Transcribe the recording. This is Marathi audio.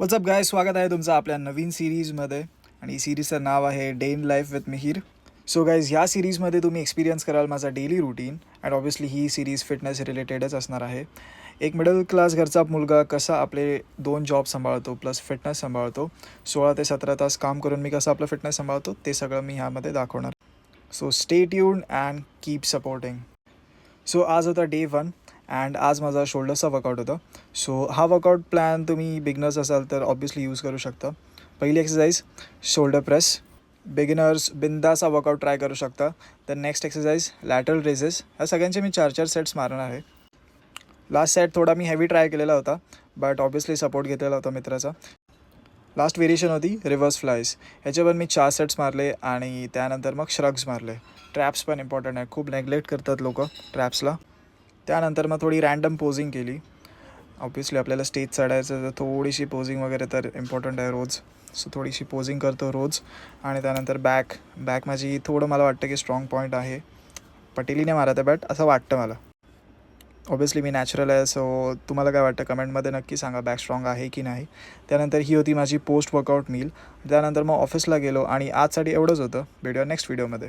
व्हॉट्सअप गाय, स्वागत आहे तुमचं आपल्या नवीन सिरीजमध्ये. आणि सिरीजचं नाव आहे day in life with Mihir. So guys, ह्या सिरीजमध्ये तुम्ही एक्सपिरियन्स कराल माझा डेली रुटीन. अँड ऑब्व्हियसली ही सिरीज फिटनेस रिलेटेडच असणार आहे. एक मिडल क्लास घरचा मुलगा कसा आपले 2 जॉब सांभाळतो प्लस फिटनेस सांभाळतो, 16 ते 17 तास काम करून मी कसं आपलं फिटनेस सांभाळतो ते सगळं मी ह्यामध्ये दाखवणार. So stay tuned and keep supporting. So आज होता डे 1 अँड आज माझा शोल्डरचा वर्कआउट होता. सो हा वर्कआउट प्लॅन तुम्ही बिगनर्स असाल तर ऑब्व्हियसली यूज करू शकता. पहिली एक्सरसाइज शोल्डर प्रेस. बिगिनर्स बिंदास हा वर्कआउट ट्राय करू शकता. तर नेक्स्ट एक्सरसाइज लॅटरल रेजेस. ह्या सगळ्यांचे मी 4-4 सेट्स मारणार आहे. लास्ट सेट थोडा मी हेवी ट्राय केलेला होता, बट ऑब्व्हियसली सपोर्ट घेतलेला होता मित्राचा. लास्ट व्हेरिएशन होती रिव्हर्स फ्लायज. ह्याच्यावर मी 4 सेट्स मारले आणि त्यानंतर मग श्रग्स मारले. ट्रॅप्स पण इम्पॉर्टंट आहे, खूप नेग्लेक्ट करतात लोक ट्रॅप्सला. त्यानंतर मग थोडी रँडम पोजिंग केली. ऑब्व्हियसली आपल्याला स्टेज चढायचं तर थोडीशी पोजिंग वगैरे तर इम्पॉर्टंट आहे रोज. सो थोडीशी पोजिंग करतो रोज. आणि त्यानंतर बॅक माझी थोडं मला वाटतं की स्ट्रॉंग पॉईंट आहे. पटेलीने मारत आहे बट असं वाटतं मला. ऑब्व्हियसली मी नॅचरल आहे, सो तुम्हाला काय वाटतं कमेंटमध्ये नक्की सांगा बॅक स्ट्रॉंग आहे की नाही. त्यानंतर ही होती माझी पोस्ट वर्कआउट मील. त्यानंतर मग ऑफिसला गेलो आणि आजसाठी एवढंच होतं. भेटूया नेक्स्ट व्हिडिओमध्ये.